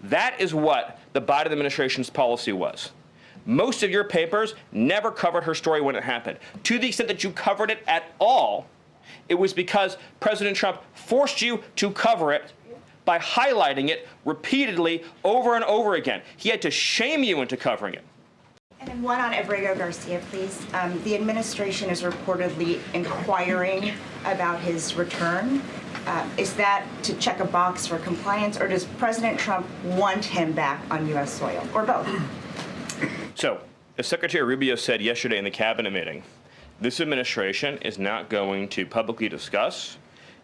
That is what the Biden administration's policy was. Most of your papers never covered her story when it happened. To the extent that you covered it at all, it was because President Trump forced you to cover it by highlighting it repeatedly over and over again. He had to shame you into covering it. And then one on Abrego Garcia, please. The administration is reportedly inquiring about his return. Is that to check a box for compliance, or does President Trump want him back on U.S. soil, or both? So, as Secretary Rubio said yesterday in the cabinet meeting, this administration is not going to publicly discuss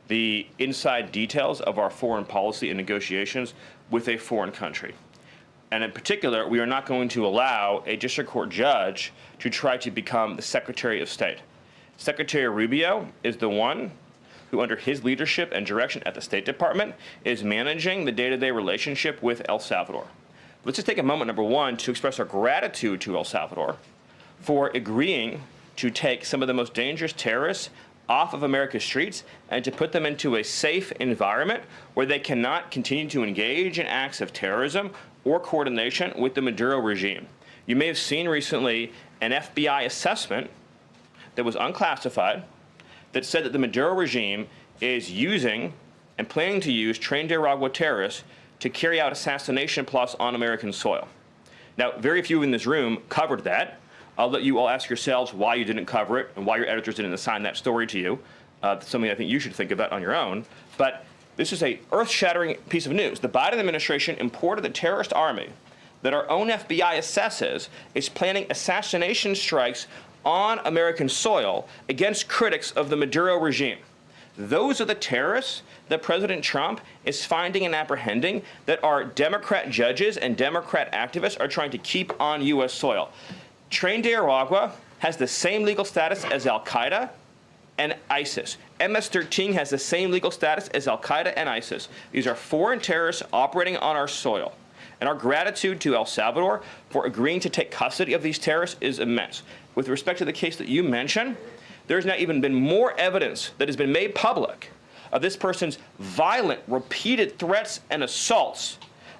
the inside details of our foreign policy and negotiations with a foreign country. And in particular, we are not going to allow a district court judge to try to become the Secretary of State. Secretary Rubio is the one who, under his leadership and direction at the State Department, is managing the day-to-day relationship with El Salvador. Let's just take a moment, number one, to express our gratitude to El Salvador for agreeing to take some of the most dangerous terrorists off of America's streets and to put them into a safe environment where they cannot continue to engage in acts of terrorism or coordination with the Maduro regime. You may have seen recently an FBI assessment that was unclassified that said that the Maduro regime is using and planning to use Trinidad terrorists to carry out assassination plots on American soil. Now, very few in this room covered that. I'll let you all ask yourselves why you didn't cover it and why your editors didn't assign that story to you. Something I think you should think about on your own. But this is a earth-shattering piece of news. The Biden administration imported the terrorist army that our own FBI assesses is planning assassination strikes on American soil against critics of the Maduro regime. Those are the terrorists that President Trump is finding and apprehending that our Democrat judges and Democrat activists are trying to keep on U.S. soil. Trinidad has the same legal status as Al-Qaeda and ISIS. MS-13 has the same legal status as Al-Qaeda and ISIS. These are foreign terrorists operating on our soil. And our gratitude to El Salvador for agreeing to take custody of these terrorists is immense. With respect to the case that you mentioned, there's now even been more evidence that has been made public of this person's violent, repeated threats and assaults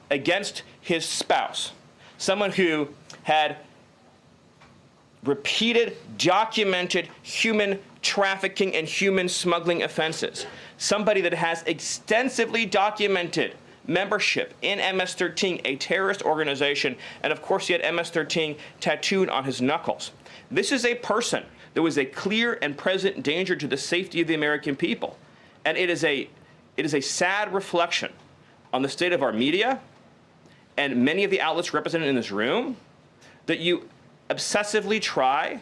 against his spouse, someone who had repeated, documented human trafficking and human smuggling offenses, somebody that has extensively documented membership in MS-13, a terrorist organization, and of course he had MS-13 tattooed on his knuckles. This is a person that was a clear and present danger to the safety of the American people. And it is a sad reflection on the state of our media and many of the outlets represented in this room that you obsessively try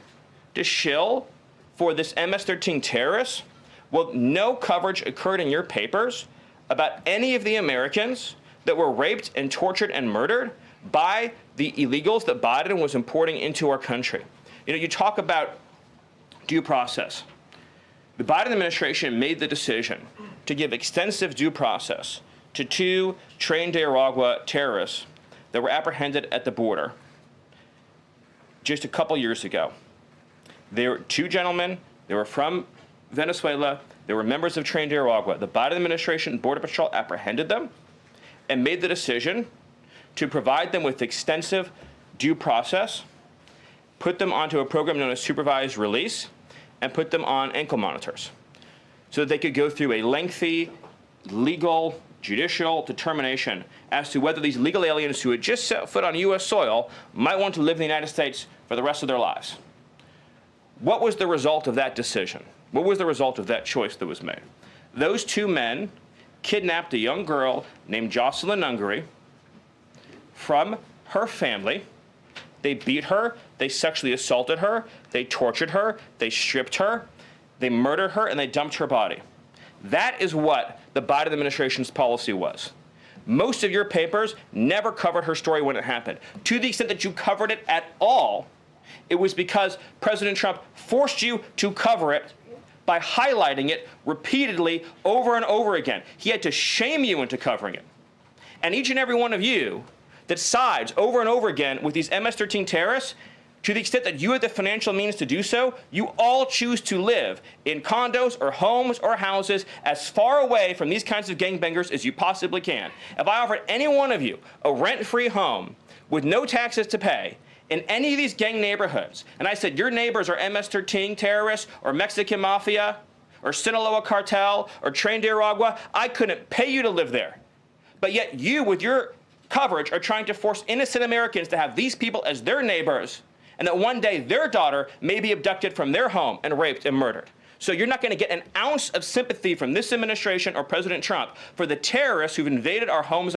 to shill for this MS-13 terrorist. Well, no coverage occurred in your papers about any of the Americans that were raped and tortured and murdered by the illegals that Biden was importing into our country. You know, you talk about due process. The Biden administration made the decision to give extensive due process to two Trinidad terrorists that were apprehended at the border just a couple years ago. They were two gentlemen. They were from Venezuela. They were members of Trinidad. The Biden administration Border Patrol apprehended them and made the decision to provide them with extensive due process, put them onto a program known as supervised release, and put them on ankle monitors so that they could go through a lengthy legal, judicial determination as to whether these legal aliens who had just set foot on U.S. soil might want to live in the United States for the rest of their lives. What was the result of that decision? What was the result of that choice that was made? Those two men kidnapped a young girl named Jocelyn Ungary from her family. They beat her, they sexually assaulted her, they tortured her, they stripped her, they murdered her, and they dumped her body. That is what the Biden administration's policy was. Most of your papers never covered her story when it happened. To the extent that you covered it at all, it was because President Trump forced you to cover it by highlighting it repeatedly over and over again. He had to shame you into covering it. And each and every one of you that sides over and over again with these MS-13 terrorists, To the extent that you have the financial means to do so, you all choose to live in condos or homes or houses as far away from these kinds of gangbangers as you possibly can. If I offered any one of you a rent-free home with no taxes to pay in any of these gang neighborhoods, and I said your neighbors are MS-13 terrorists or Mexican mafia or Sinaloa cartel or Tren de Aragua, I couldn't pay you to live there. But yet you, with your coverage, are trying to force innocent Americans to have these people as their neighbors, and that one day their daughter may be abducted from their home and raped and murdered. So you're not going to get an ounce of sympathy from this administration or President Trump for the terrorists who've invaded our homes